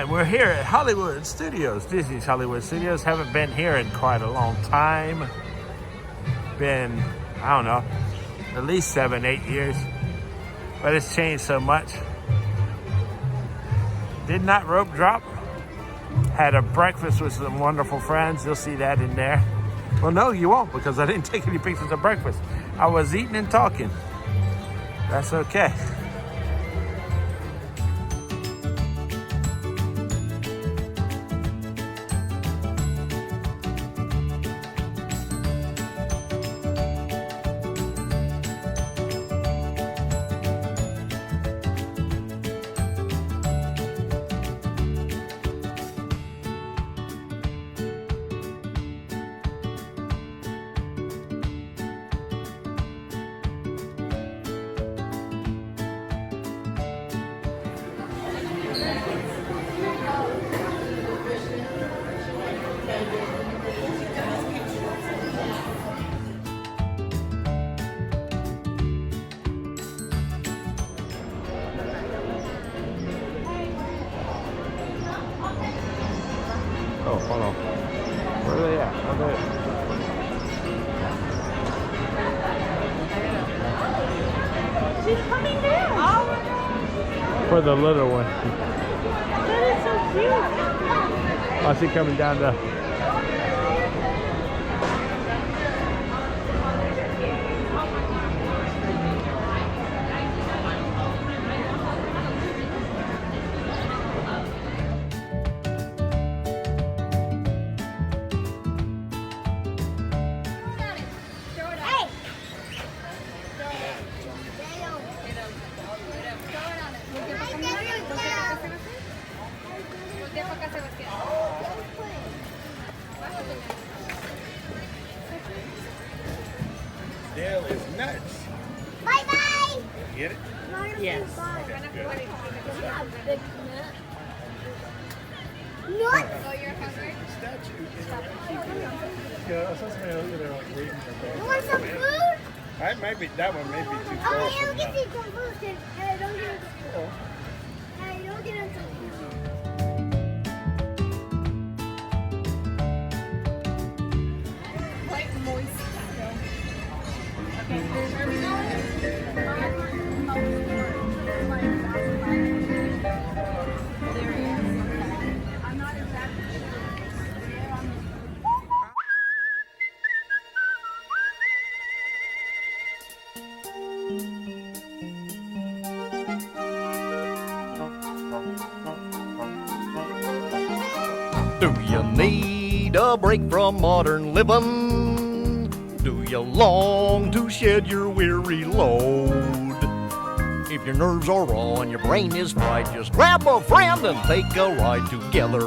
right, we're here at Hollywood Studios, Disney's Hollywood Studios. Haven't been here in quite a long time. Been, I don't know, at least 7, 8 years. But it's changed so much. Did not rope drop. Had a breakfast with some wonderful friends. You'll see that in there. Well, no, you won't, because I didn't take any pictures of breakfast. I was eating and talking. That's okay. Oh, hold on. Where are they at? She's coming down. Oh my God. For the little one. That is so cute. Oh, she's coming down the... Dale is nuts. Bye-bye. Get it? Yes. Okay, good. Nuts. Oh, you're hungry? Statue. Yeah, I saw somebody over there like waiting for You that. want some food? That one may be too Oh, far yeah, from we can that. see some food. Hey, don't get into Oh. Hey, don't get into food. Quite moist still. Okay, where are we going? There he is. I'm not exactly sure. Do you need a break from modern living? Do you long to shed your weary load? If your nerves are raw and your brain is fried, just grab a friend and take a ride together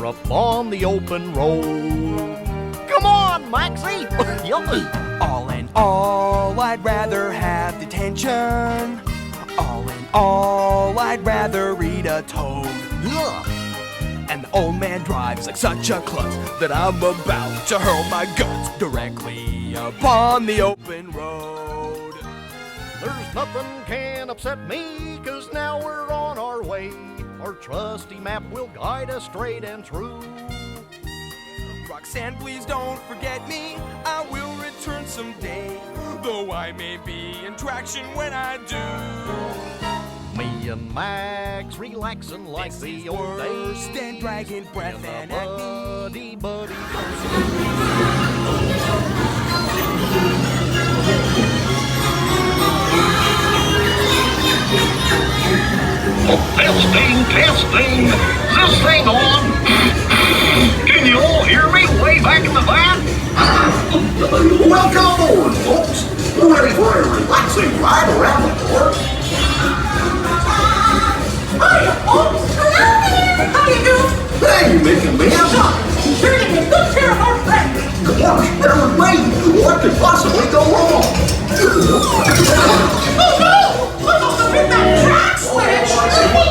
up on the open road. Come on, Maxie! All in all, I'd rather have detention. All in all, I'd rather read a toad. Ugh. And the old man drives like such a klutz that I'm about to hurl my guts directly upon the open road. There's nothing can upset me, 'cause now we're on our way. Our trusty map will guide us straight and true. Roxanne, please don't forget me. I will return someday, though I may be in traction when I do. Me and Max relaxing like This the is old worse days. than dragon breath In and a acne. buddy. Testing. Is this thing on? Can you all hear me way back in the van? Welcome aboard, folks. We're ready for a relaxing ride around the park. Hi, folks. Hello there. How you doing? Hey, Mick and Mia. Sure to take good care of our friends. Gosh, bear with me. What could possibly go wrong? Oh no! I must have hit that track switch. Let's get that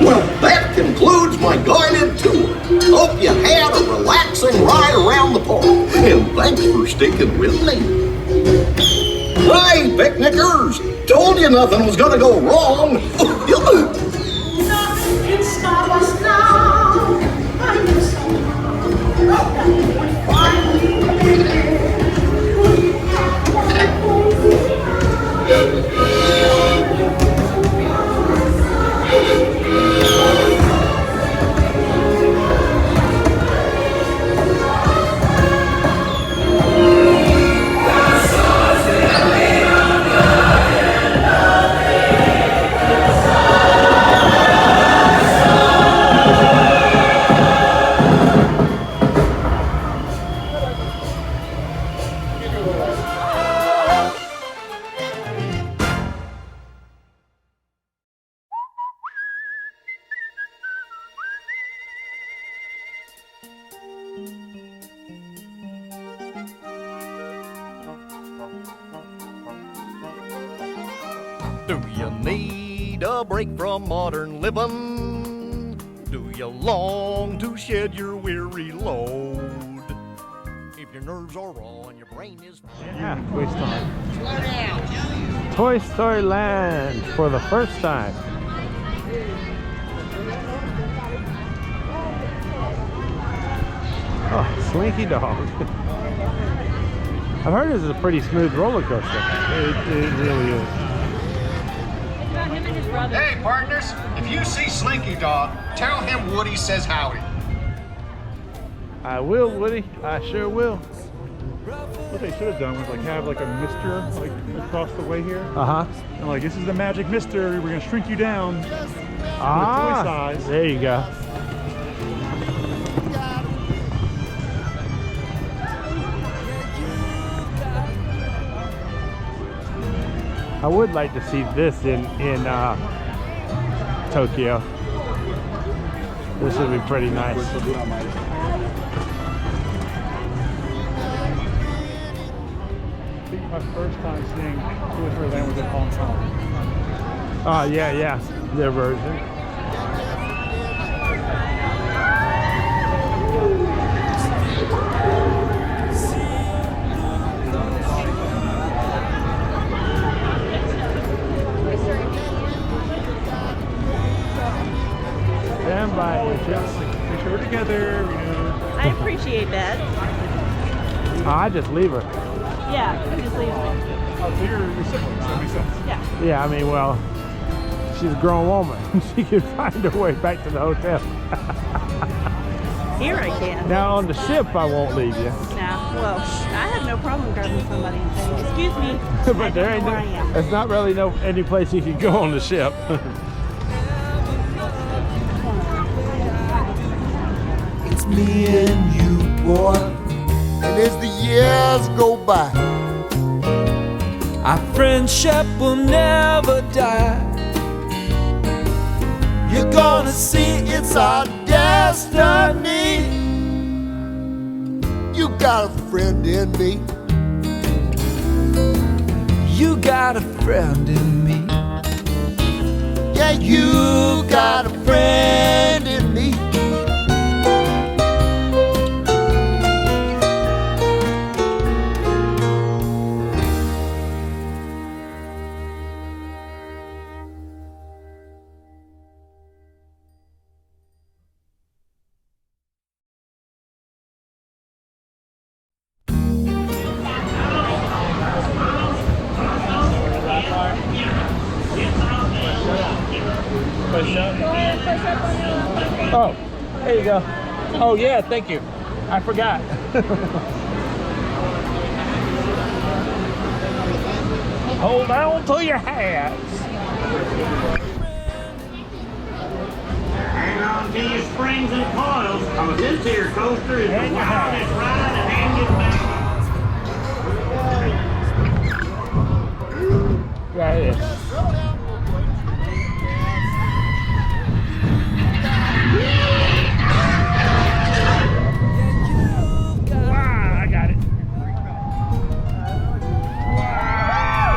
Well, that concludes my guided tour. Hope you had a relaxing ride around the park, and thanks for sticking with me. Hey, picnickers! Told you nothing was gonna go wrong. Nothing can stop us now. I just Do you need a break from modern living? Do you long to shed your weary load? If your nerves are raw and your brain is... Yeah, Toy Story. Toy Story Land for the first time. Oh, Slinky Dog. I've heard this is a pretty smooth roller coaster. It really is. It's about him and his brother. Hey, partners, if you see Slinky Dog, tell him Woody says howdy. I will, Woody. I sure will. What they should have done was like have like a mister like across the way here. Uh-huh. And like, this is the magic mister. We're gonna shrink you down to the toy size. There you go. I would like to see this in Tokyo. This would be pretty nice. I think my first time seeing Toy Story Land was in Hong Kong. Oh, yeah, their version. Stand by, just Make sure we're together, you know. I appreciate that. I just leave her. Yeah, just leave it. Oh, so you're siblings, that makes sense. Yeah. Yeah, I mean, well, she's a grown woman. She can find her way back to the hotel. Here I can. Now on the ship, I won't leave you. Now, well, I have no problem grabbing somebody and saying, "Excuse me, But I there don't ain't know where I am." there's not really any place you can go on the ship. It's me and you, boy. And as the years go by, our friendship will never die. You're gonna see it's our destiny. You got a friend in me. You got a friend in me. Yeah, you got a friend in me. Oh, there you go. Oh yeah, thank you. I forgot. Hold on to your hats. Hang on to your springs and coils, cause this here coaster is the wildest ride and engine back. Yeah, it is. Wow, I got it. Wow.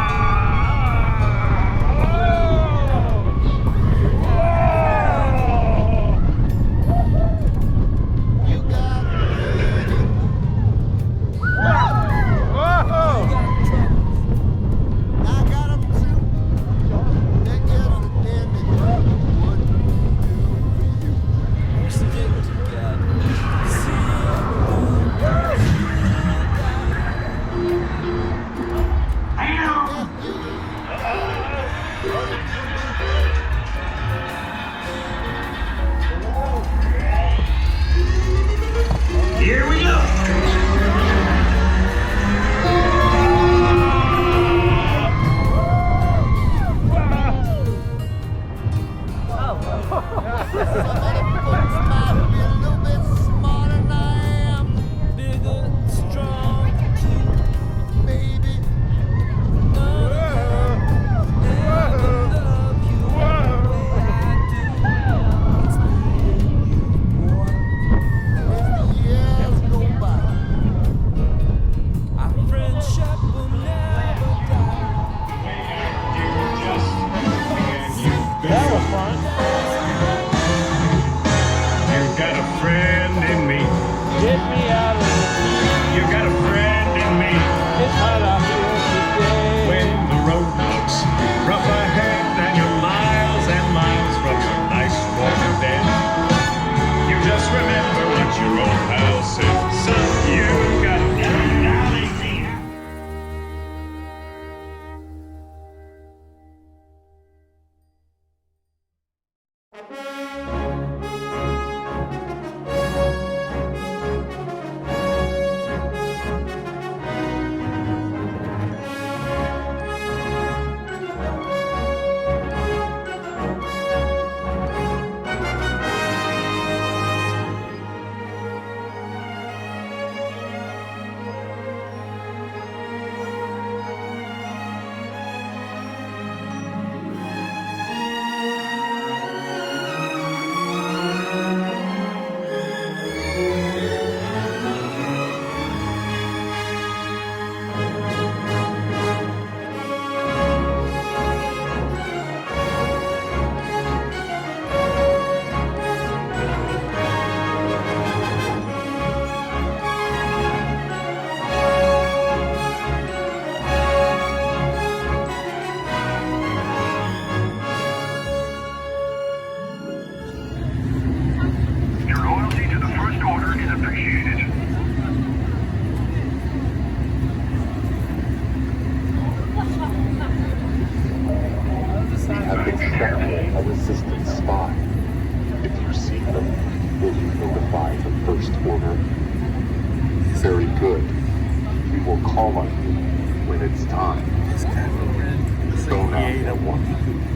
time. This guy over in the Go now. ate a Wookie Cookie.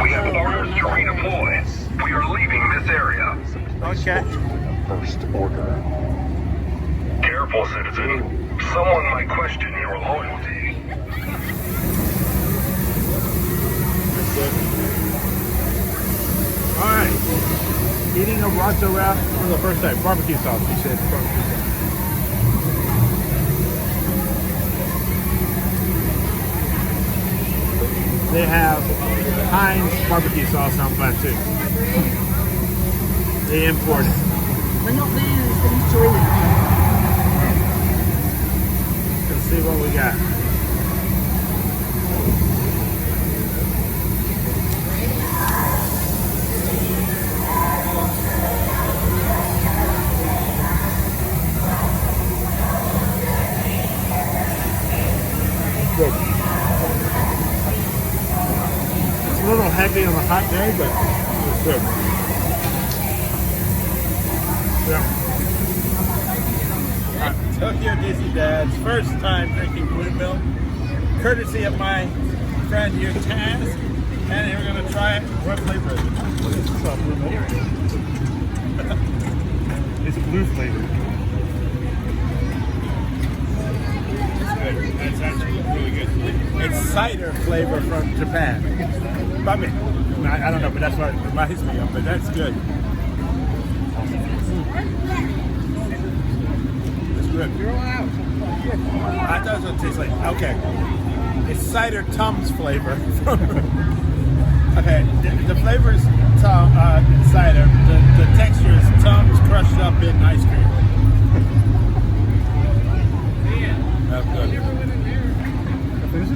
We have orders to redeploy. We are leaving this area. Okay. First order. Careful, citizen. Someone might question your loyalty. Alright. Eating a racha wrap for the first time. Barbecue sauce, he said. Barbecue sauce. They have Heinz barbecue sauce on Batuu. They import it. Let's see what we got. Good. It's a little heavy on the hot day, but it's good. Yeah. TokyoDisneyDad's first time drinking blue milk, courtesy of my friend here, Taz. And we're going to try it. What flavor is it? What is this? Blue milk? It's blue flavor. That's actually really good. It's cider flavor from Japan. I mean, I don't know, but that's what it reminds me of, but that's good. It's good. That doesn't taste like, okay. It's cider Tums flavor. Okay, the flavor is cider. The texture is Tums crushed up in ice cream. That's good. Finish it?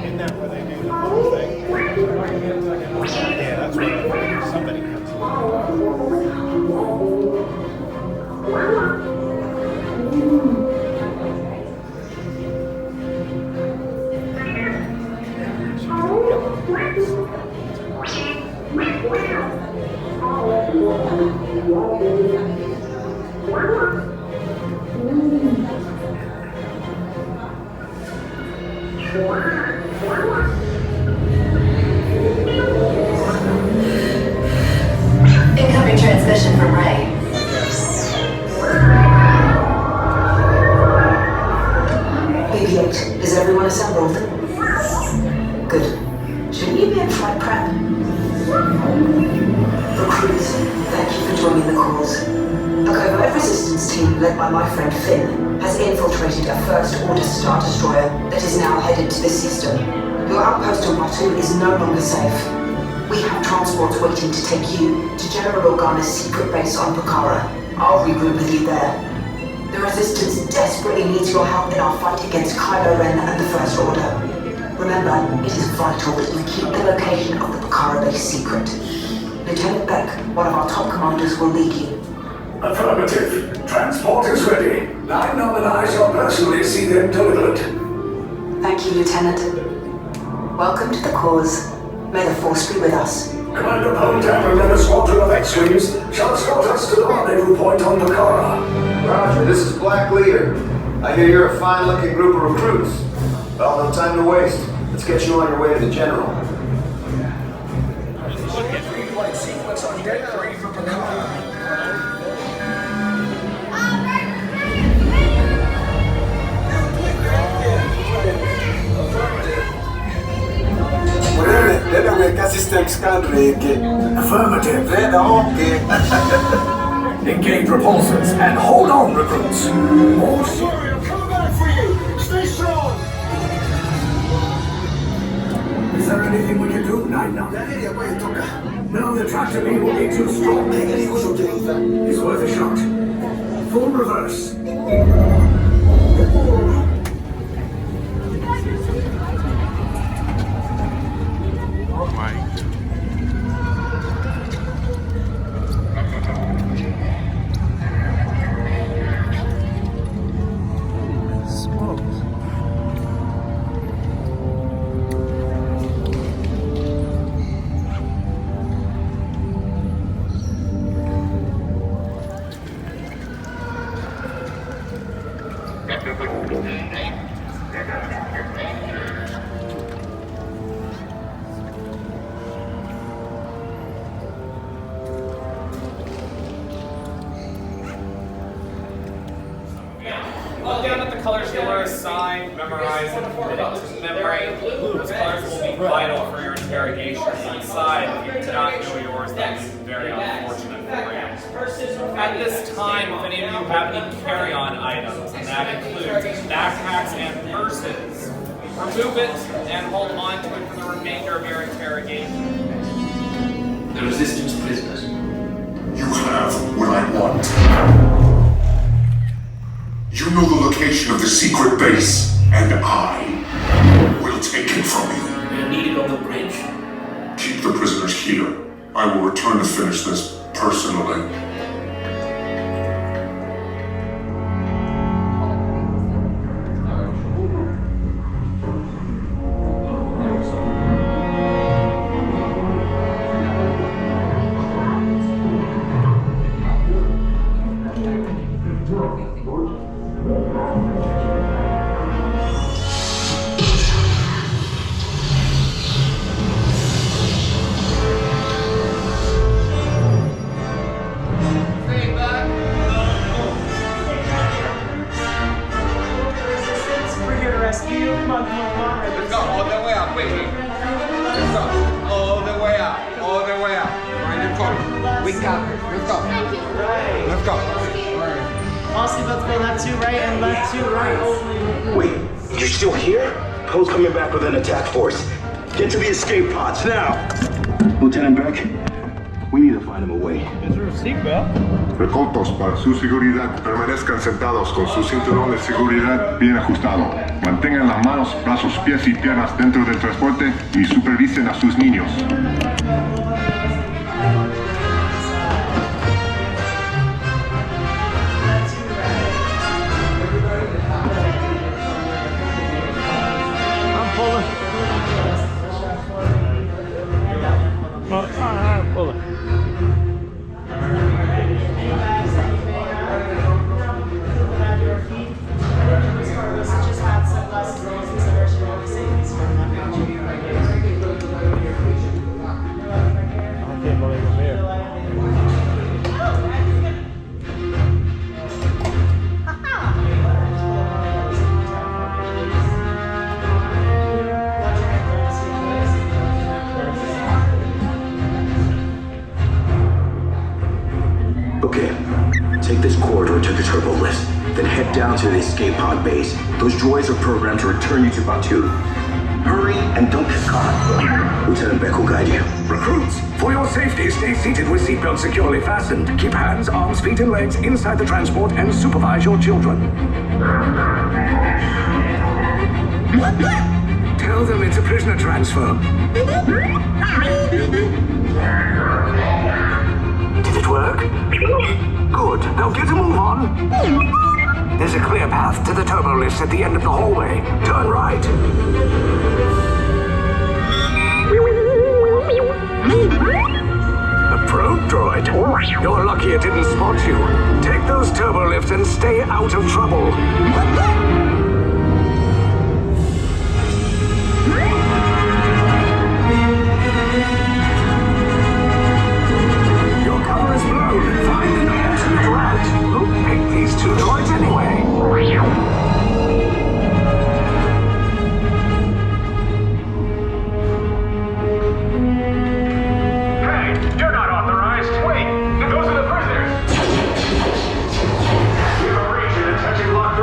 Isn't that where they do the whole thing? Yeah, that's where somebody comes Incoming transmission from Ray. BB-8, is everyone assembled? Good. Shouldn't you be in flight prep? Recruits, thank you for joining the cause. A covert resistance team led by my friend Finn has infiltrated a First Order Star Destroyer that is now headed to the system. Your outpost on Batuu is no longer safe. We have transports waiting to take you to General Organa's secret base on Pokhara. I'll regroup with you there. The Resistance desperately needs your help in our fight against Kylo Ren and the First Order. Remember, it is vital that you keep the location of the Pokhara base secret. Lieutenant Beck, one of our top commanders, will lead you. Affirmative. Transport is ready. 9 and I shall personally see them delivered. Thank you, Lieutenant. Welcome to the cause. May the Force be with us. Commander Pontam and a squadron of X-Wings shall escort us to the rendezvous point on Pokhara. Roger, this is Black Leader. I hear you're a fine-looking group of recruits. Well, no time to waste. Let's get you on your way to the General. Flight sequence on deck 3 for Pokhara. Detta skickar systemskallrike. Affirmative. Rädda hockey. Engage repulsors and hold on, recruits. Oh, sorry, I'm coming back for you. Stay strong. Is there anything we can do, 9-9? No, the tractor beam will be too strong. It's worth a shot. Full reverse. colors you were assigned, memorize and commit it to memory. Those colors will be vital for your interrogation inside. If you do not know yours, that is very unfortunate for you. At this time, if any of you have any carry-on items, and that includes backpacks and purses, remove it and hold on to it for the remainder of your interrogation. The Resistance prisoners. You have what I want. You know the location of the secret base, and I will take it from you. They're needed on the bridge. Keep the prisoners here. I will return to finish this personally. Recaudos para su seguridad. Permanezcan sentados con su cinturón de seguridad bien ajustado. Mantengan las manos, brazos, pies y piernas dentro del transporte y supervisen a sus niños. To the escape pod base. Those droids are programmed to return you to Batuu. Hurry and don't get caught. Lieutenant Beck will guide you. Recruits, for your safety, stay seated with seatbelts securely fastened. Keep hands, arms, feet, and legs inside the transport and supervise your children. Tell them it's a prisoner transfer. Did it work? Good. Now get a move on. There's a clear path to the turbo lifts at the end of the hallway. Turn right. A probe droid. You're lucky it didn't spot you. Take those turbo lifts and stay out of trouble. Your cover is blown. Find an alternate route. Who picked these two droids anyway? Hey, you're not authorized. Wait, those are the prisoners. We have a breach in attaching lock 3.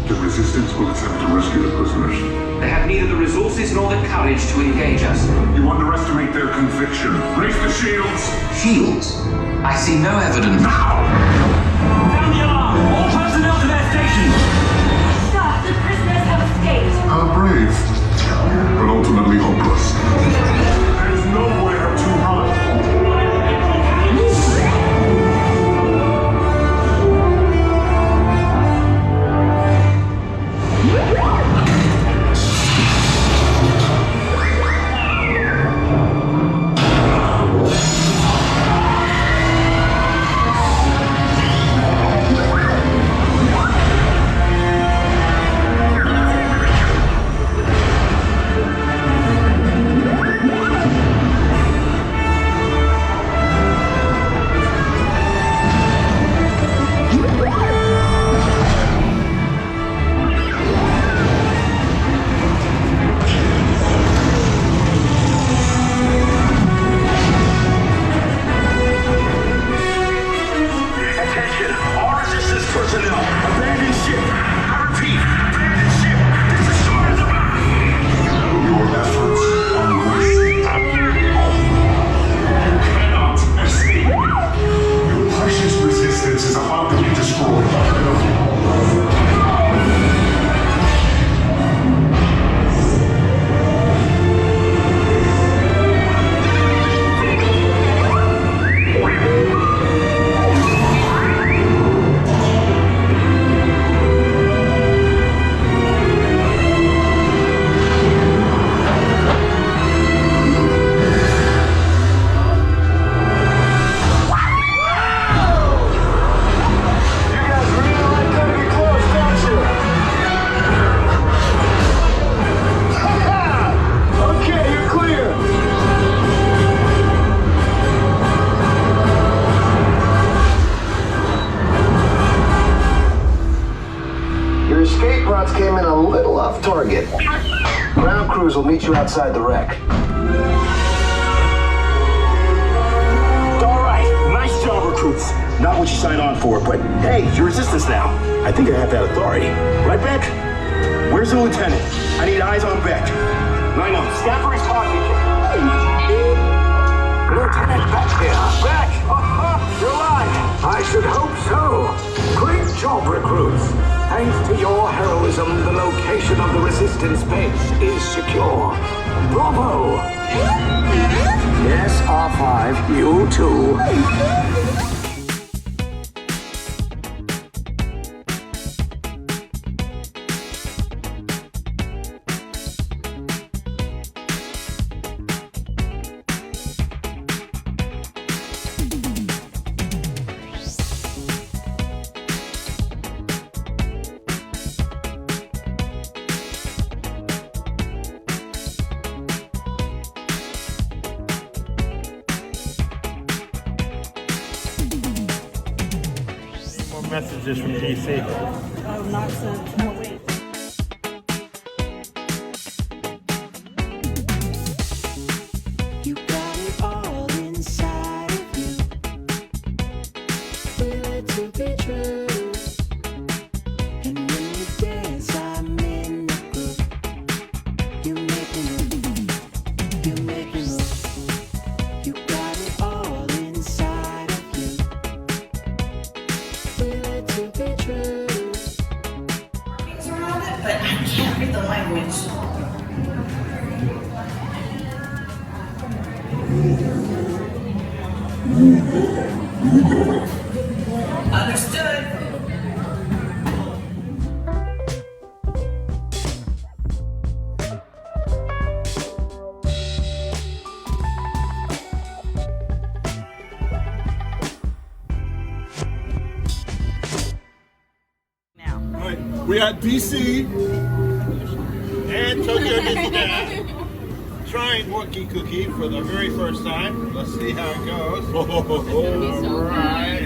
The Resistance will attempt to rescue the prisoners. They have neither the resources nor the courage to engage us. You underestimate their conviction. Raise the shields! Shields? I see no evidence. Now! are brave, but ultimately hopeless. There's nowhere to run. Came in a little off target. Ground crews will meet you outside the wreck. All right, nice job, recruits. Not what you signed on for, but hey, you're resistance now. I think I have that authority. Right, Beck? Where's the lieutenant? I need eyes on Beck. 9-0. Scan for his coffee. Lieutenant Beck here. Beck! You're alive! I should hope so. Great job, recruits. Thanks to your heroism, the location of the resistance base is secure. Bravo! Yes, R5, you too. Messages from DC. Oh, not sent. Oh, wait. You got it all inside of you. Feel it to be true. And when you dance, I'm in the groove. You make me move. You make me move. You got it all inside of you. Feel it to be true. But I can't read the language. Understood. We got DC and TokyoDisneyDad trying Wookie Cookie for the very first time. Let's see how it goes. All right.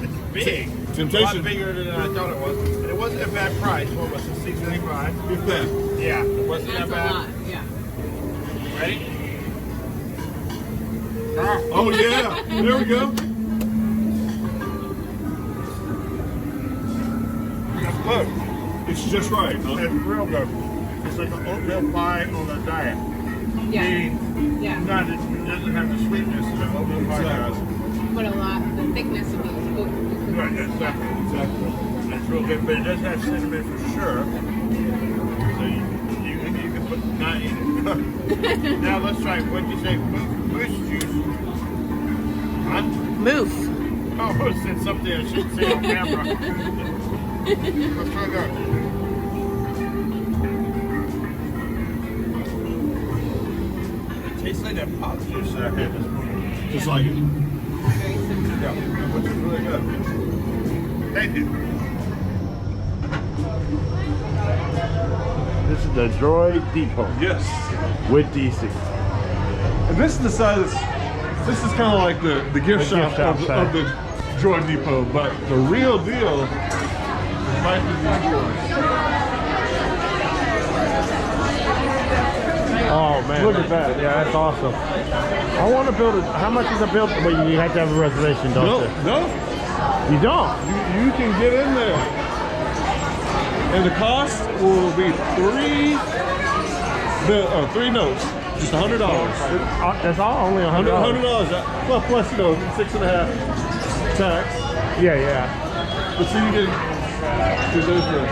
It's big. Temptation. A lot bigger than I thought it was. And it wasn't a bad price. What was it? $6.95? If that. Yeah. It wasn't that bad. A lot, yeah. Ready? Oh yeah. There we go. That's good. It's just right, huh? It's real good. It's like an oatmeal pie on a diet. Yeah. Meaning, Yeah. it doesn't have the sweetness that an oatmeal pie has. But a lot, the thickness of those oat. Right, exactly. It's real good, but it does have cinnamon for sure. So Now let's try. What did you say? Moose juice. Huh? Moose. Oh, said something I shouldn't say on camera. Let's try that. It tastes like that pot juice that I had this morning. Just like it. Yeah, which is really good. Thank you. This is the Droid Depot. Yes. With DC. And this is the size. This is kind of like the gift shop of the Droid Depot, but the real deal might be these droids. Oh man, Look at that. Yeah, that's awesome. I want to build it. How much is a build? Well, you have to have a reservation, don't you? No. You don't? You can get in there. And the cost will be three notes. Just $100. That's all? Only $100? $100. Well, plus, you know, 6.5 tax. Yeah. But so you get those for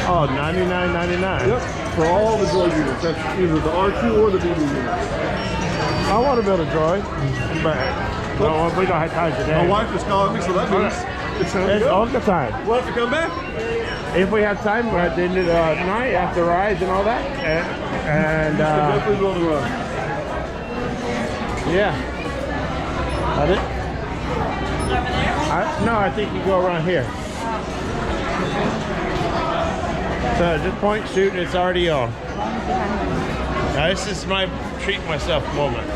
Oh, $99.99. Yep. For all the droid units. That's either the R2 or the BB units. I want to build a droid, but no, we don't have time today. My wife is calling me, so that means it's time to go. all the time. We'll have to come back. If we have time at the end of the night after rides and all that. And definitely go on the run. Yeah. That it? No, I think you go around here. So at this point, shoot, it's already on. Now this is my treat myself moment.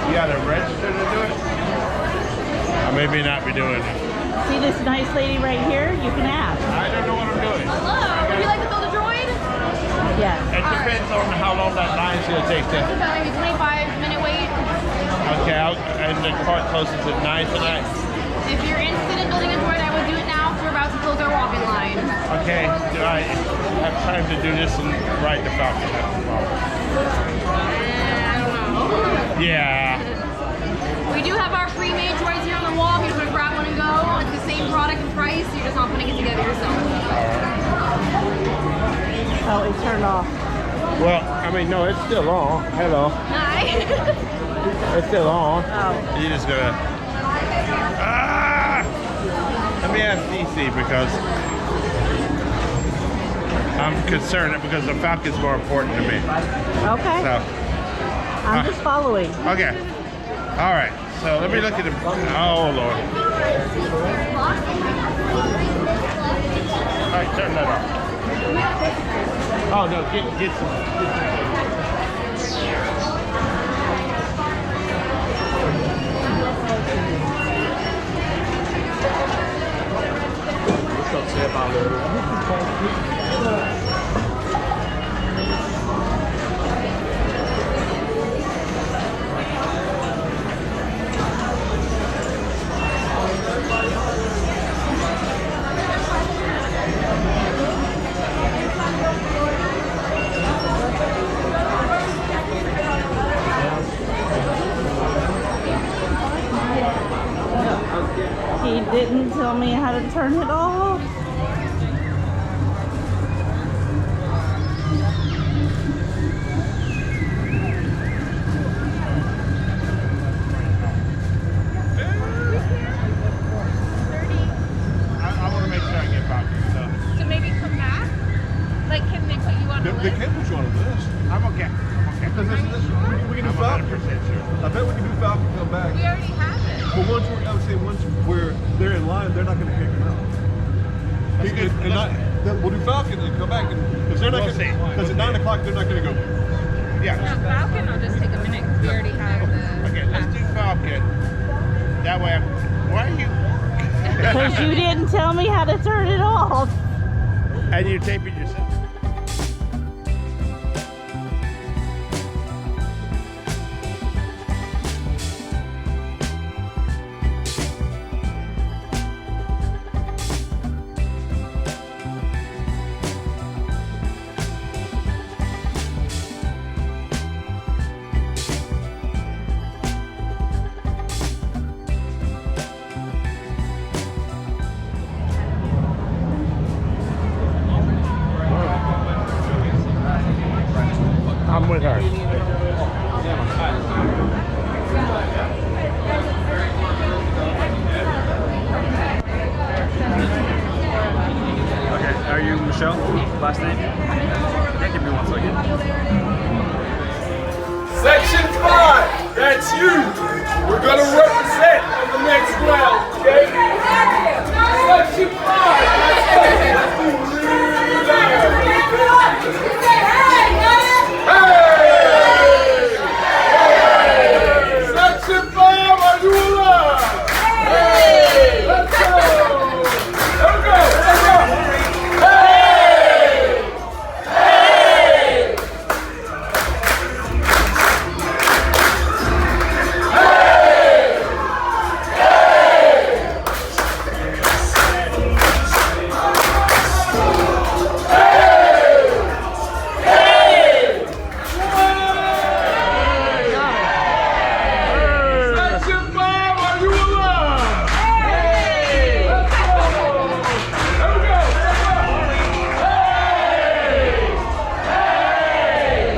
You gotta register to do it? Or maybe not be doing it. See this nice lady right here? You can ask. I don't know what I'm doing. Hello, would you like to build a droid? Yes. It depends on how long that line's gonna take to. About maybe 25-minute wait. Okay, and the park closes at 9 tonight. If you're interested in building a droid, I would do it now because we're about to close our walk-in line. Okay, do I have time to do this and ride the Falcon? I don't know. Yeah. We do have our pre-made droids here on the wall. If you just want to grab one and go, it's the same product and price. You're just not putting it together yourself. Oh, it turned off. Well, I mean, no, it's still on. Hello. Hi. It's still on. Oh. You just gotta. Let me ask DC because I'm concerned because the Falcon's more important to me. Okay. So, I'm just following. okay. All right. So let me look at the. Oh Lord. All right, turn that off. Oh no, get some. What's say about it? He didn't tell me how to turn it off. I want to make sure I get back. So maybe come back? Like, can they put you on the They list? can't put you on a list. I'm okay. Because we can do I'm Falcon. 100% sure. I bet we can do Falcon come back. We already have it. But I would say once where they're in line, they're not going to kick them out. We'll do Falcon and come back because they're not We'll see. because at 9 o'clock they're not going to go. Yeah. Falcon or just take a minute because we already have the... Okay, let's do Falcon. That way why are you... Because you didn't tell me how to turn it off. And you're taping yourself. are you Michele? Last name? Okay, give me 1 second. Section 5, that's you. We're gonna represent on the next round, okay? Section 5, that's you. Section 5, are you alive? Hey! Let's go! Let's go! Let's go! Hey! Hey! Section 5, are you alive? Hey! Let's go! There we go! Let's go! Hey! Hey!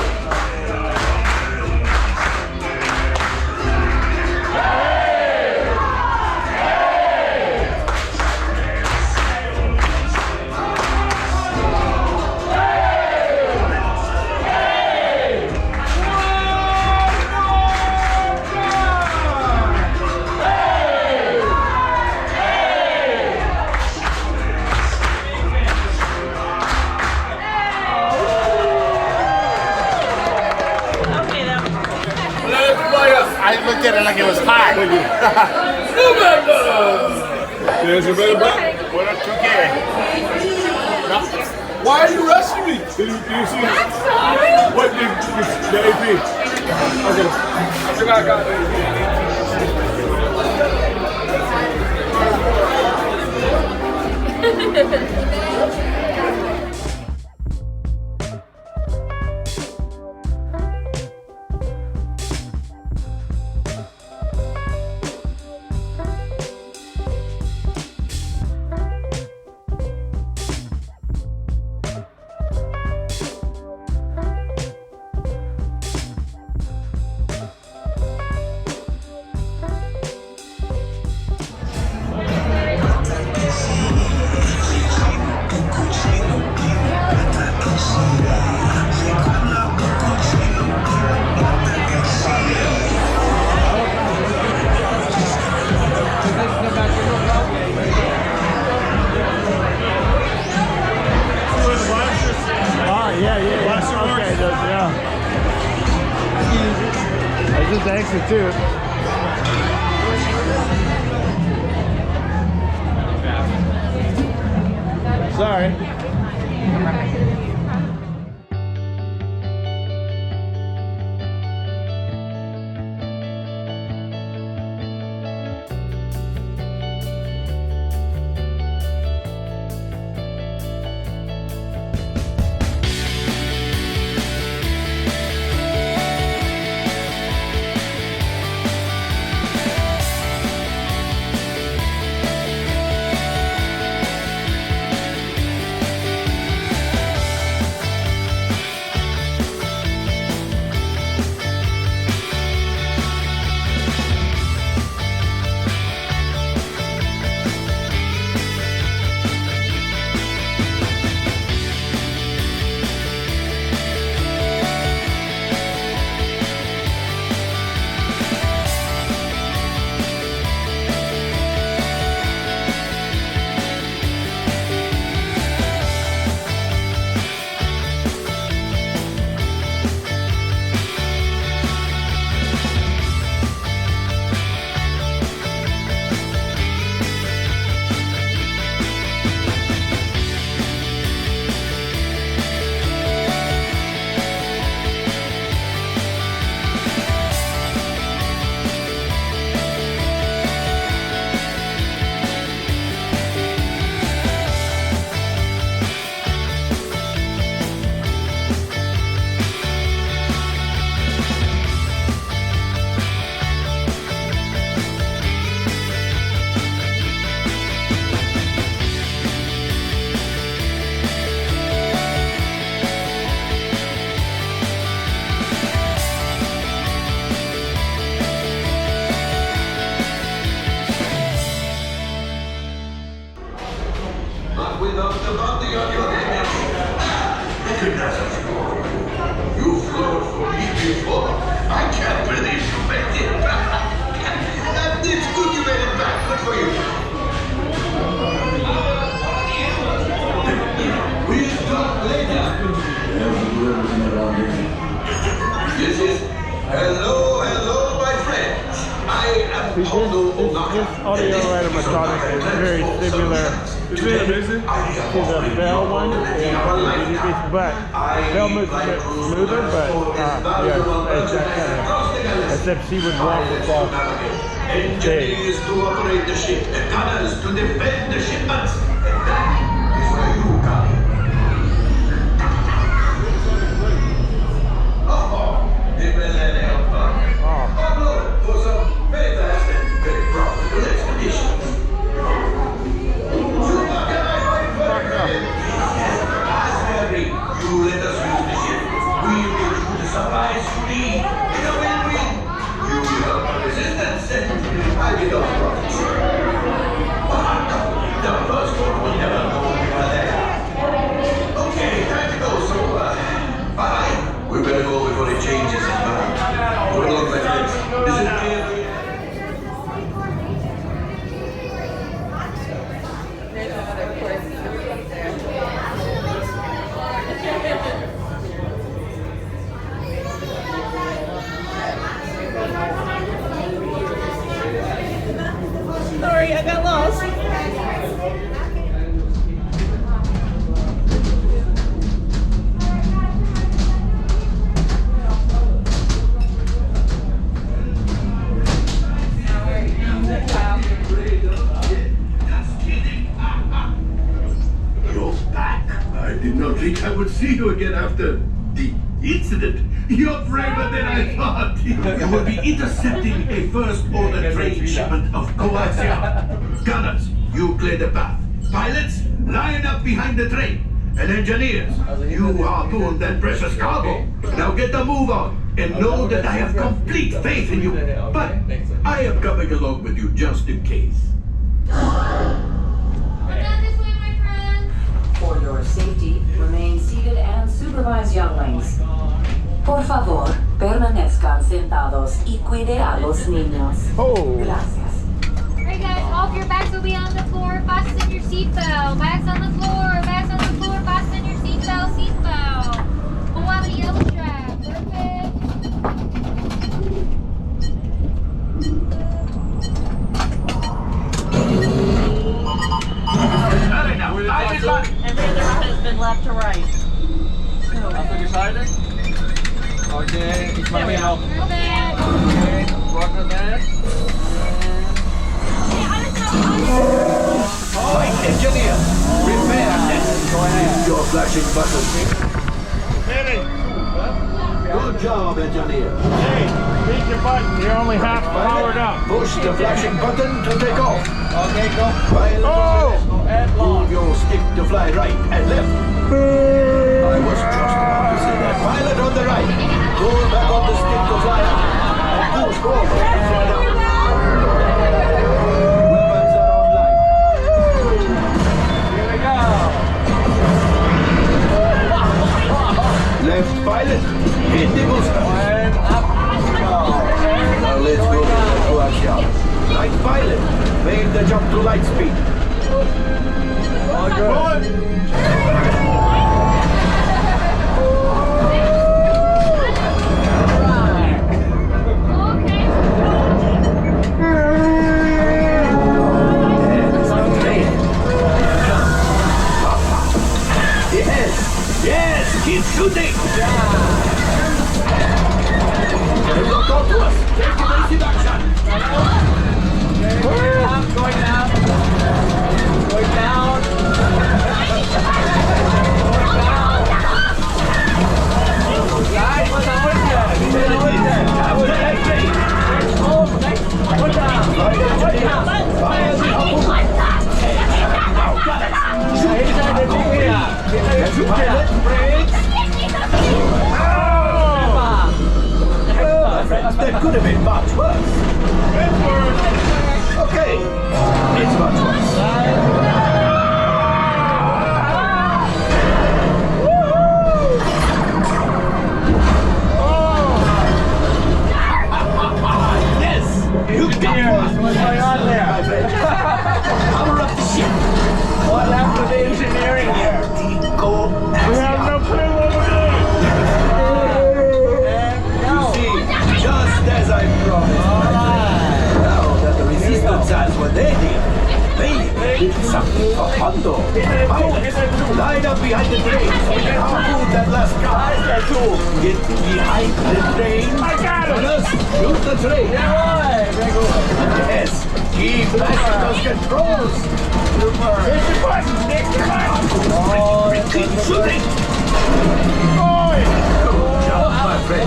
I looked at it like it was hot. There's your better back. What up, 2K? Why are you rushing me? Did you see what the AP? Okay. I forgot I got This is the exit too. Sorry. You've flown for me before. I can't believe you made it back. It's good you made it back. Good for you. We'll talk later. This is hello, my friends. I am This audio animatronic is very similar to the Bell one, but Bell moves a bit smoother, but yeah, it's that kind of, except she would walk across engineers to operate the ship, and gunners to defend the shipments. And that is where you come in. For some very fast and very profitable expeditions. You let us use the ship. We will give you the supplies you need. In a win-win. You will help the resistance and I will help profits. The first one will never know we were there. Okay, time to go, so bye. We better go before it changes its mind. Good luck, my friends. Is it clear? Sorry, I got lost. You're back. I did not think I would see you again after the incident. You're braver than I thought. You will be intercepting a first-order trade shipment of coaxium. Gunners, you clear the path. Pilots, line up behind the train. And engineers, you harpoon that precious cargo. Now get the move on and know that I have complete faith in you. But I am coming along with you just in case. For your safety, remain seated and supervise younglings. Por favor, permanezcan sentados y cuide a los niños. Gracias. Alright guys, all of your bags will be on the floor. Fasten your seatbelt. Bags on the floor. Bags on the floor. Fasten your seatbelt. Seatbelt. Pull out the yellow strap. Perfect. Every other one has been left to right. After decided? Okay, it's my mail. Okay, roger that. Right, engineer, repair this. Go ahead. Your flashing button. Good job, engineer. Hey, beat your button. You're only half powered up. Push the flashing button to take off. Okay, go. Move your stick to fly right and left. I was just about to say that. Pilot on the right. Pull back on the stick to fly up. And push forward to fly down. Weapons are online. Here we go. Left pilot, hit the booster. And up. Now let's go to the coaxium. Right pilot, make the jump to light speed. All good. Yes, keep shooting. Look up to us. Take evasive action. Going down. Going down. Going down. Guys, what's up with you? Put down. That could have been much worse. Okay, it's much worse. Pronto! Line up behind the train so we can harpoon that last guy. Get behind the train. I got it! Shoot the train. Yes! Keep mashing those controls! Hit the button, Nick! Come on! Keep shooting! Good job, my friend!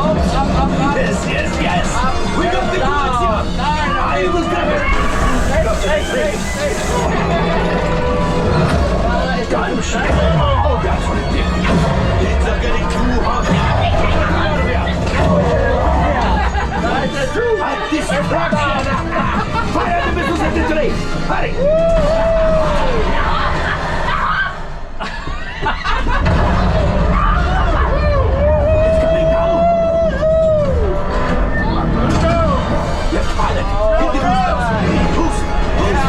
Yes! We got the goods here! I will grab it! Drop the train! Gunshot! Oh, that's what it did! Things are getting too hot! A distraction! Fire the missiles at the train! Hurry! It's coming down! Left pilot! Hit the boosters! Boost! Yes,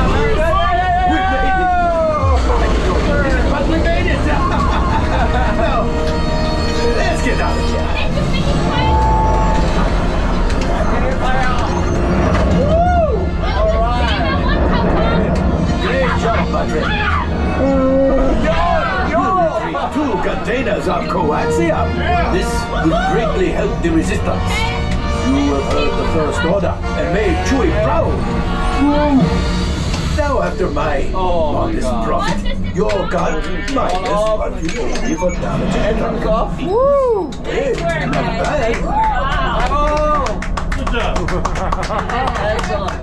we made it! But we made it! Now, let's get out of here! Great job, my friend. You retrieved 2 containers of coaxium. This will greatly help the resistance. You have heard the First Order and made Chewie proud. Now, after my modest profit, your gun minus what you owe me for damaging the coffee. Woo! Hey, not bad. Good job. Excellent.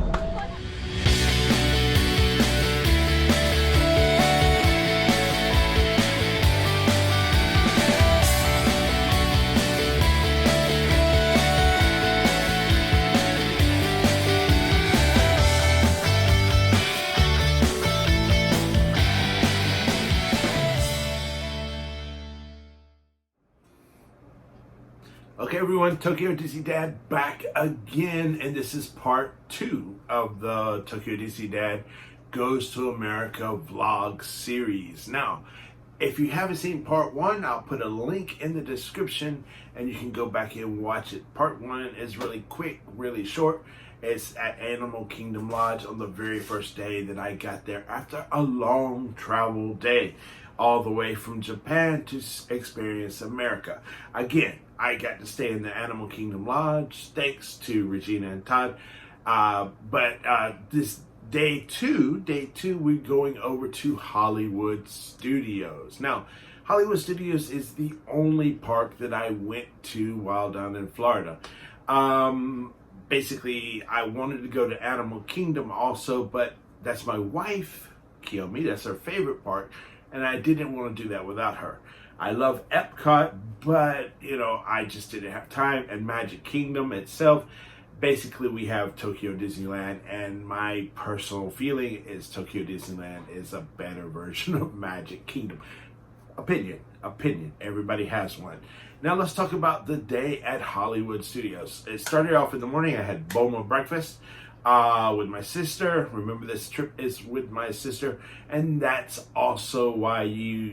Okay, everyone, TokyoDisneyDad back again, and this is part 2 of the TokyoDisneyDad Goes to America vlog series. Now, if you haven't seen part 1, I'll put a link in the description, and you can go back and watch it. Part 1 is really quick, really short. It's at Animal Kingdom Lodge on the very first day that I got there after a long travel day, all the way from Japan to experience America. Again, I got to stay in the Animal Kingdom Lodge, thanks to Regina and Todd. But this day two, we're going over to Hollywood Studios. Now, Hollywood Studios is the only park that I went to while down in Florida. Basically, I wanted to go to Animal Kingdom also, but that's my wife, Kiyomi, that's her favorite park, and I didn't want to do that without her. I love Epcot, but, you know, I just didn't have time. And Magic Kingdom itself, basically we have Tokyo Disneyland, and my personal feeling is Tokyo Disneyland is a better version of Magic Kingdom. Opinion. Everybody has one. Now let's talk about the day at Hollywood Studios. It started off in the morning. I had Boma breakfast with my sister. Remember, this trip is with my sister, and that's also why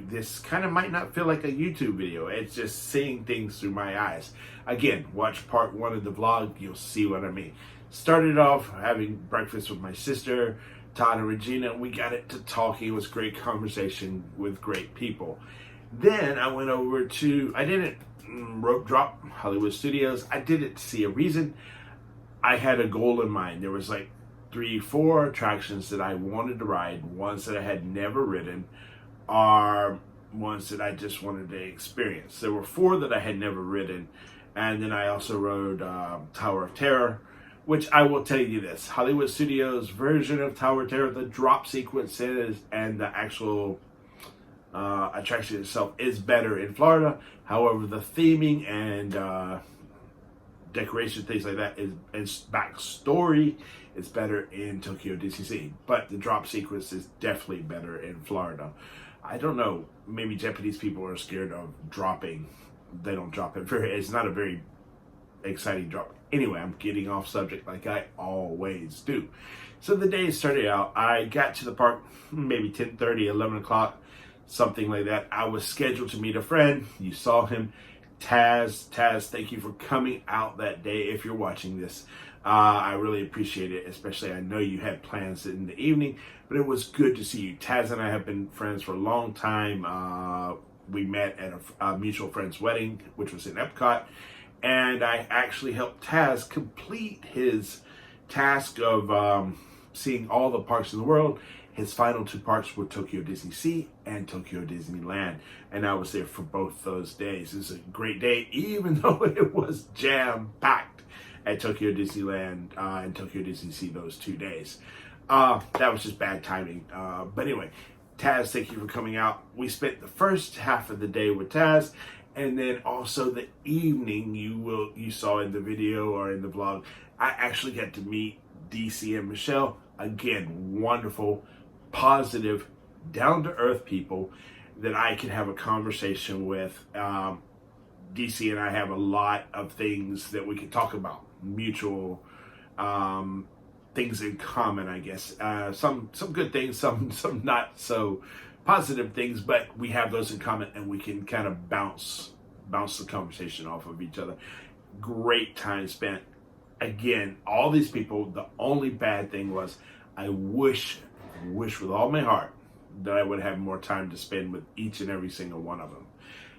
this kind of might not feel like a YouTube video. It's just seeing things through my eyes. Again, watch part 1 of the vlog, you'll see what I mean. Started off having breakfast with my sister, Todd and Regina, and we got it to talking. It was great conversation with great people. Then I went over to, I didn't rope drop Hollywood Studios. I did it to see a reason. I had a goal in mind. There was like 3-4 attractions that I wanted to ride, ones that I had never ridden, or ones that I just wanted to experience. There were 4 that I had never ridden, and then I also rode Tower of Terror, which I will tell you this, Hollywood Studios version of Tower of Terror, the drop sequences and the actual attraction itself is better in Florida. However, the theming and decoration, things like that, is backstory is better in Tokyo DCC, but the drop sequence is definitely better in Florida. I don't know, maybe Japanese people are scared of dropping. They don't drop it it's not a very exciting drop. Anyway, I'm getting off subject like I always do. So the day started out, I got to the park maybe 10:30, 11 o'clock, something like that. I was scheduled to meet a friend. You saw him, Taz, thank you for coming out that day if you're watching this. I really appreciate it, especially I know you had plans in the evening, but it was good to see you. Taz and I have been friends for a long time. We met at a mutual friend's wedding, which was in Epcot, and I actually helped Taz complete his task of seeing all the parks in the world. His final 2 parks were Tokyo Disney Sea and Tokyo Disneyland, and I was there for both those days. It was a great day, even though it was jam-packed at Tokyo Disneyland and Tokyo Disney Sea those 2 days. That was just bad timing. But anyway, Taz, thank you for coming out. We spent the first half of the day with Taz, and then also the evening you saw in the video or in the vlog, I actually got to meet DC and Michele. Again, wonderful, positive, down-to-earth people that I can have a conversation with. DC and I have a lot of things that we can talk about, mutual things in common, I guess. Some good things, some not so positive things, but we have those in common, and we can kind of bounce the conversation off of each other. Great time spent. Again, all these people, the only bad thing was I wish with all my heart that I would have more time to spend with each and every single one of them.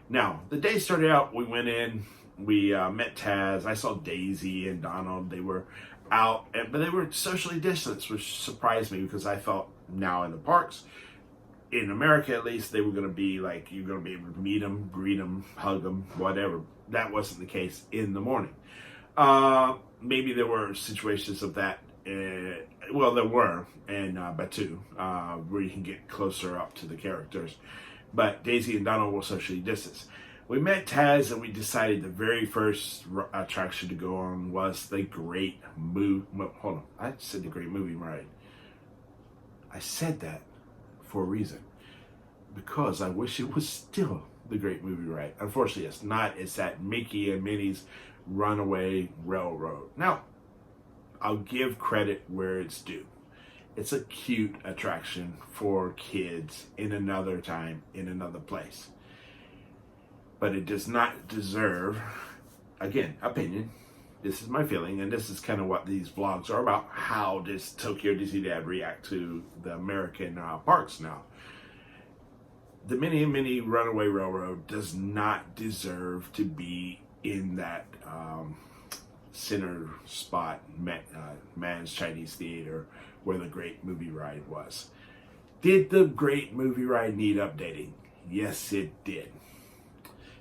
Now, the day started out, we went in, we met Taz, I saw Daisy and Donald. They were out, but they were socially distanced, which surprised me because I thought now in the parks, in America at least, they were going to be like, you're going to be able to meet them, greet them, hug them, whatever. That wasn't the case in the morning. Maybe there were situations of that, well, there were in Batuu, where you can get closer up to the characters. But Daisy and Donald were socially distanced. We met Taz, and we decided the very first attraction to go on was the Great Movie. Hold on, I said the Great Movie Ride. I said that for a reason, because I wish it was still the Great Movie Ride. Unfortunately, it's not. It's at Mickey and Minnie's Runaway Railroad. Now, I'll give credit where it's due. It's a cute attraction for kids in another time, in another place. But it does not deserve, again, opinion. This is my feeling, and this is kind of what these vlogs are about. How does TokyoDisneyDad react to the American parks now? The Minnie and Minnie Runaway Railroad does not deserve to be in that center spot, Man's Chinese Theater, where the Great Movie Ride was. Did the Great Movie Ride need updating? Yes, it did.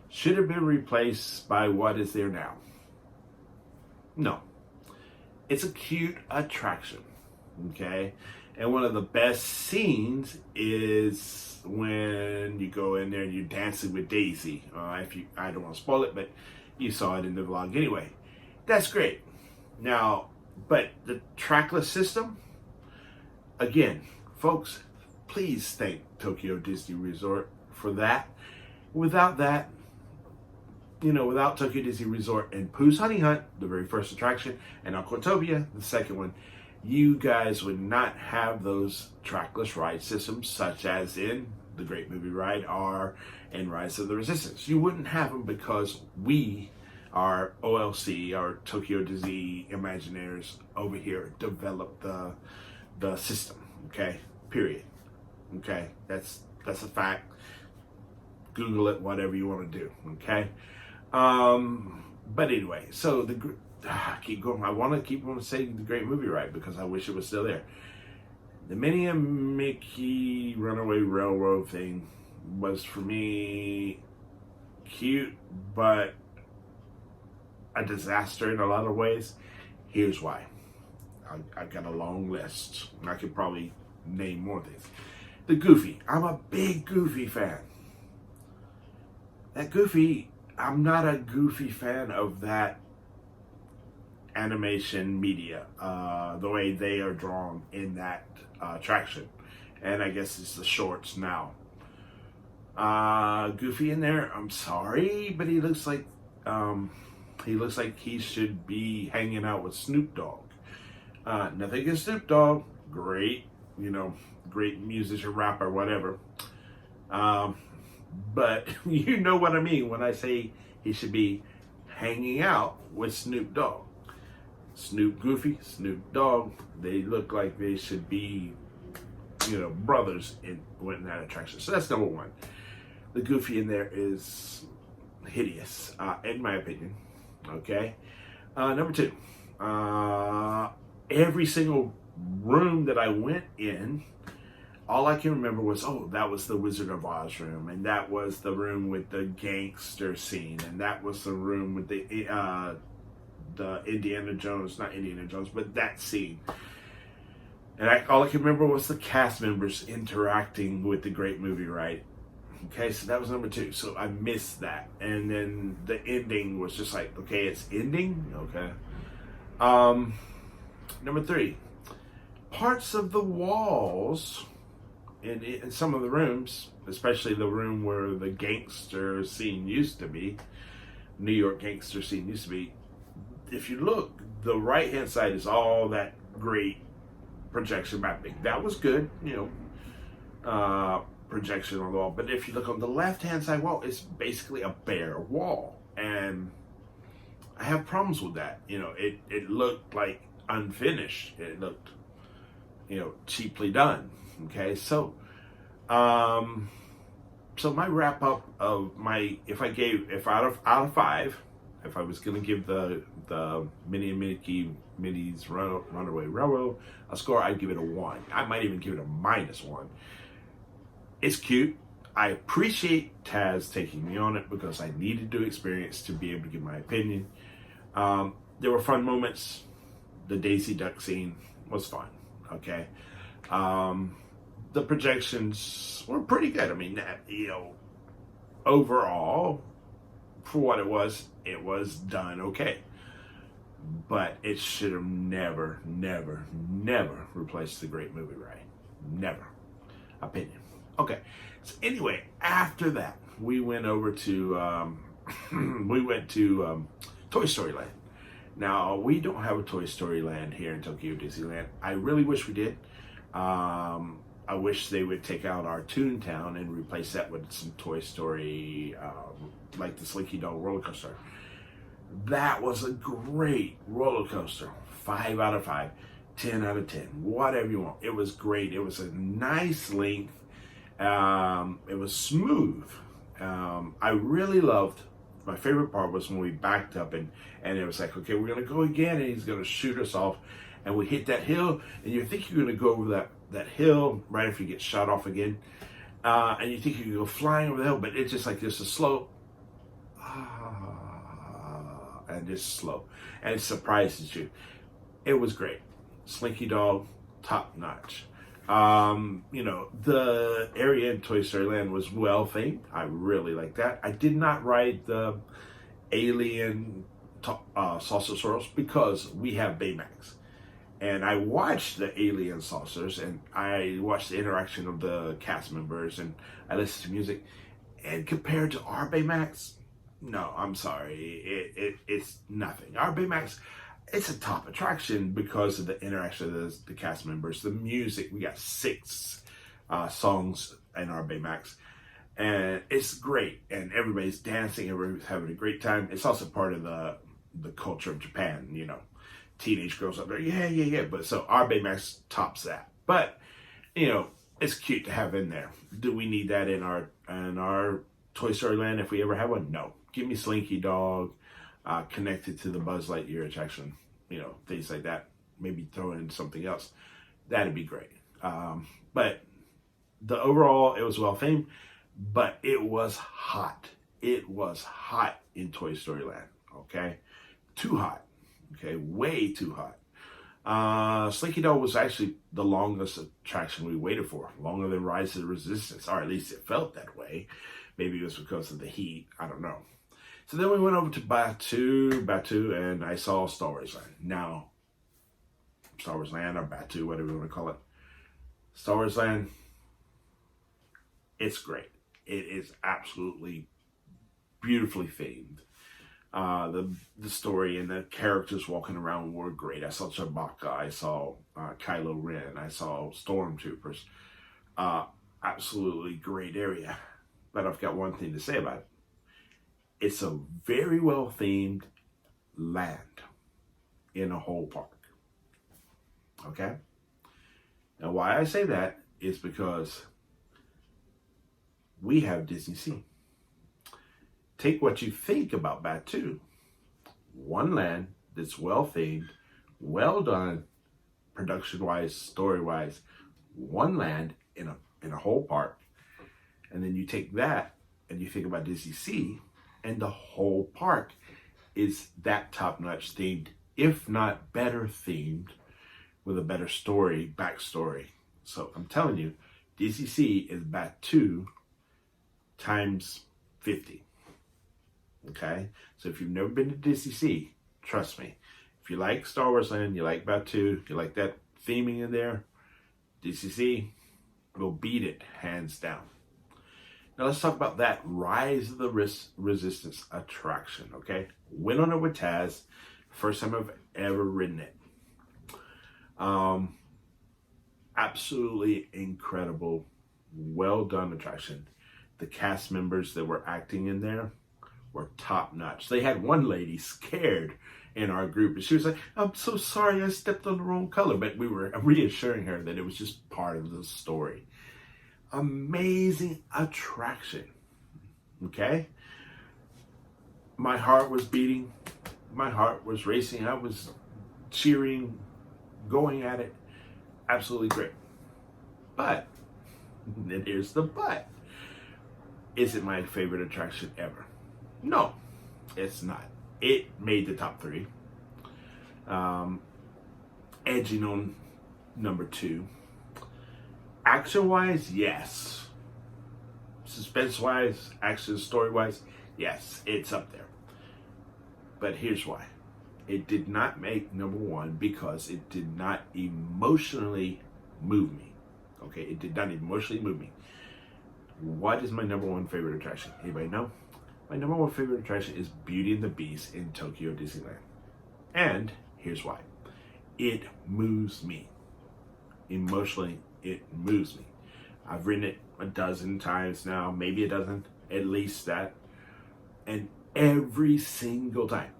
Should have been replaced by what is there now? No. It's a cute attraction, okay? And one of the best scenes is when you go in there and you're dancing with Daisy. I don't want to spoil it, but you saw it in the vlog anyway. That's great. Now, but the trackless system, again, folks, please thank Tokyo Disney Resort for that. Without that, without Tokyo Disney Resort and Pooh's Honey Hunt, the very first attraction, and Aquatopia, the second one, you guys would not have those trackless ride systems such as in the Great Movie Ride or in Rise of the Resistance. You wouldn't have them because we, our OLC, our Tokyo Disney Imagineers over here, developed the system, okay? Period. Okay? That's a fact. Google it, whatever you want to do, okay? But anyway, so keep going. I want to keep on saying the Great Movie Ride because I wish it was still there. The Minnie and Mickey Runaway Railroad thing was, for me, cute, but a disaster in a lot of ways. Here's why. I've got a long list. I could probably name more things. The Goofy. I'm a big Goofy fan. That Goofy, I'm not a Goofy fan of that animation media, the way they are drawn in that attraction. And I guess it's the shorts now. Goofy in there, I'm sorry, but he looks like he should be hanging out with Snoop Dogg. Nothing against Snoop Dogg, great, great musician, rapper, whatever. But you know what I mean when I say he should be hanging out with Snoop Dogg. Snoop Goofy, Snoop Dogg, they look like they should be, brothers in that attraction. So that's number one. The Goofy in there is hideous, in my opinion. Okay. Number two, every single room that I went in, all I can remember was, that was the Wizard of Oz room, and that was the room with the gangster scene, and that was the room with the Indiana Jones, not Indiana Jones, but that scene. And all I can remember was the cast members interacting with the great movie ride. Okay, so that was number two. So I missed that. And then the ending was just like, okay, it's ending? Okay. Number three, parts of the walls in some of the rooms, especially the room where the gangster scene used to be, New York gangster scene used to be, if you look, the right-hand side is all that great projection mapping. That was good, projection on the wall. But if you look on the left-hand side wall, it's basically a bare wall. And I have problems with that. It looked like unfinished. It looked, cheaply done. Okay, so my wrap up of if out of 5, if I was gonna give the Minnie and Minnie's Runaway Railroad a score, I'd give it a 1. I might even give it a -1. It's cute. I appreciate Taz taking me on it because I needed to experience to be able to give my opinion. There were fun moments. The Daisy Duck scene was fun. Okay. The projections were pretty good. I mean, overall, for what it was done okay. But it should have never replaced the great movie ride. Never. Opinion. Okay. So anyway, after that, we went over to Toy Story Land. Now, we don't have a Toy Story Land here in Tokyo Disneyland. I really wish we did. I wish they would take out our Toontown and replace that with some Toy Story, like the Slinky Dog roller coaster. That was a great roller coaster. 5 out of 5, 10 out of 10, whatever you want. It was great. It was a nice length. It was smooth. I really loved. My favorite part was when we backed up and it was like, okay, we're gonna go again, and he's gonna shoot us off, and we hit that hill, and you think you're gonna go over that hill right after you get shot off again, and you think you can go flying over the hill, but it's just like there's a slow, and it's slow, and it surprises you. It was great. Slinky Dog, top notch. The area in Toy Story Land was well themed. I really like that. I did not ride the alien saucer swirls because we have Baymax. And I watched the alien saucers, and I watched the interaction of the cast members, and I listened to music. And compared to our Baymax, no, I'm sorry. It's nothing. Our Baymax, it's a top attraction because of the interaction of the cast members, the music. We got 6 songs in our Baymax, and it's great. And everybody's dancing, everybody's having a great time. It's also part of the culture of Japan, teenage girls up there, yeah. But so our Baymax tops that. But it's cute to have in there. Do we need that in our Toy Story Land if we ever have one? No. Give me Slinky Dog. Connected to the Buzz Lightyear attraction, things like that. Maybe throw in something else. That'd be great. But the overall, it was well themed, but it was hot. It was hot in Toy Story Land. Okay, too hot. Okay, way too hot. Slinky Dog was actually the longest attraction we waited for, longer than Rise of the Resistance, or at least it felt that way. Maybe it was because of the heat. I don't know. So then we went over to Batuu, and I saw Star Wars Land. Now, Star Wars Land or Batuu, whatever you want to call it. Star Wars Land, it's great. It is absolutely beautifully themed. The story and the characters walking around were great. I saw Chewbacca, I saw Kylo Ren, I saw Stormtroopers. Absolutely great area. But I've got one thing to say about it. It's a very well themed land. in a whole park. Okay? Now, why I say that is because we have Disney Sea. Take what you think about Batuu. One land that's well themed, well done, production-wise, story-wise. One land in a whole park. And then you take that and you think about Disney Sea, and the whole park is that top-notch themed, if not better themed, with a better story, backstory. So I'm telling you, Disney Sea is Batuu times 50. Okay? So if you've never been to Disney Sea, trust me, if you like Star Wars Land, you like Batuu, you like that theming in there, Disney Sea will beat it hands down. Now let's talk about that Rise of the Resistance attraction, okay? Went on it with Taz. First time I've ever ridden it. Absolutely incredible, well done attraction. The cast members that were acting in there were top notch. They had one lady scared in our group, and she was like, "I'm so sorry, I stepped on the wrong color," but we were reassuring her that it was just part of the story. Amazing attraction. Okay? My heart was beating. My heart was racing. I was cheering, going at it. Absolutely great. But, and here's the but. Is it my favorite attraction ever? No, it's not. It made the top 3. Edging on number 2. Action-wise, yes. Suspense-wise, action story-wise, yes, it's up there. But here's why. It did not make number 1 because it did not emotionally move me. Okay, it did not emotionally move me. What is my number 1 favorite attraction? Anybody know? My number 1 favorite attraction is Beauty and the Beast in Tokyo Disneyland. And here's why. It moves me. Emotionally, it moves me. I've ridden it a dozen times now, maybe a dozen, at least that. And every single time,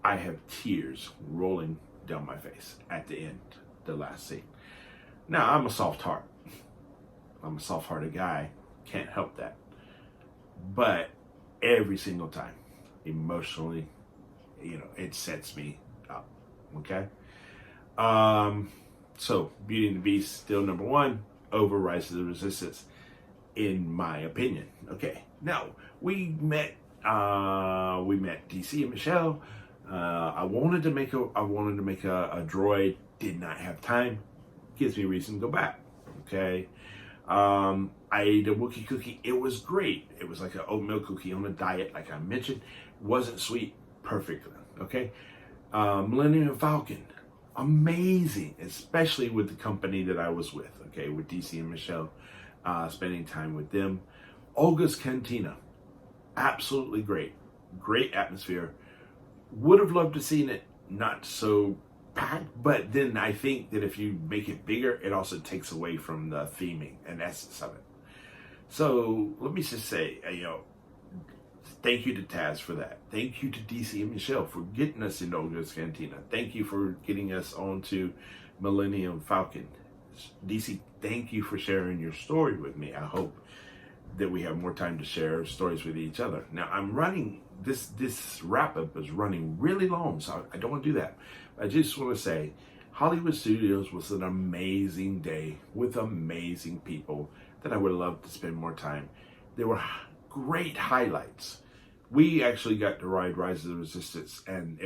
I have tears rolling down my face at the end, the last scene. Now, I'm a soft heart. I'm a soft-hearted guy. Can't help that. But every single time, emotionally, it sets me up. Okay? So Beauty and the Beast still number 1 over Rise of the Resistance, in my opinion. Okay. Now we met DC and Michele. I wanted to make a droid. Did not have time. Gives me a reason to go back. Okay. I ate a Wookie Cookie. It was great. It was like an oatmeal cookie on a diet, like I mentioned. Wasn't sweet. Perfect. Okay. Millennium Falcon. Amazing, especially with the company that I was with. Okay, with DC and Michele, spending time with them. Olga's Cantina. Absolutely great. Great atmosphere. Would have loved to seen it not so packed, but then I think that if you make it bigger, it also takes away from the theming and essence of it. So let me just say, thank you to Taz for that. Thank you to DC and Michele for getting us into Olga's Cantina. Thank you for getting us onto Millennium Falcon. DC, thank you for sharing your story with me. I hope that we have more time to share stories with each other. Now, I'm running, this wrap-up is running really long, so I don't want to do that. I just want to say, Hollywood Studios was an amazing day with amazing people that I would love to spend more time. There were great highlights. We actually got to ride Rise of the Resistance, and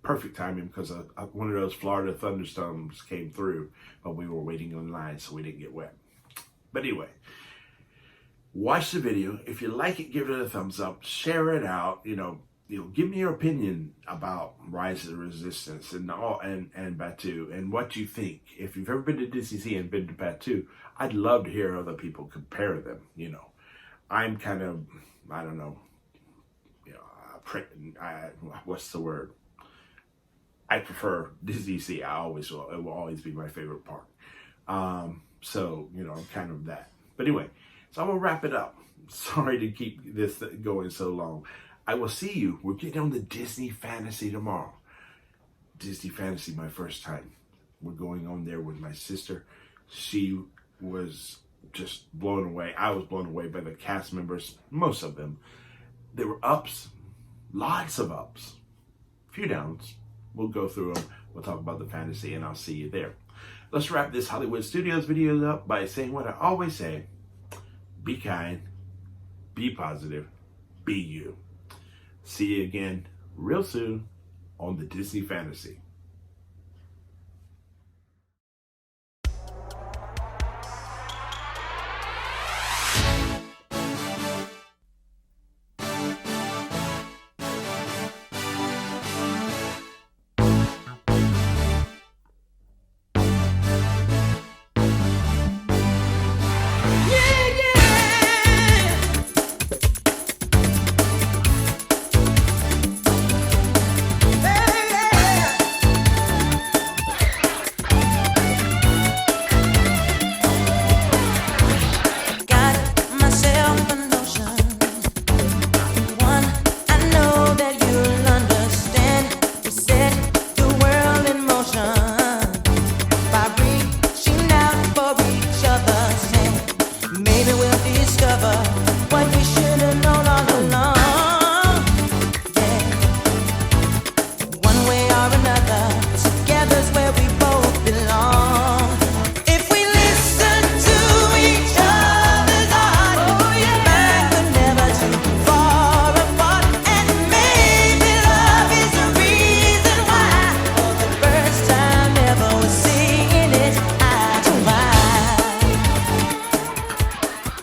perfect timing because one of those Florida thunderstorms came through, but we were waiting in line, so we didn't get wet. But anyway, watch the video. If you like it, give it a thumbs up. Share it out. Give me your opinion about Rise of the Resistance and Batuu and what you think. If you've ever been to Disney Sea and been to Batuu, I'd love to hear other people compare them. I'm kind of, I don't know, what's the word? I prefer Disney Sea. It will always be my favorite park. So, I'm kind of that. But anyway, so I'm going to wrap it up. Sorry to keep this going so long. I will see you. We're getting on the Disney Fantasy tomorrow. Disney Fantasy, my first time. We're going on there with my sister. She was just blown away. I was blown away by the cast members, most of them. There were ups, lots of ups, few downs. We'll go through them. We'll talk about the fantasy, and I'll see you there. Let's wrap this Hollywood Studios video up by saying what I always say. Be kind, be positive, be you. See you again real soon on the Disney Fantasy.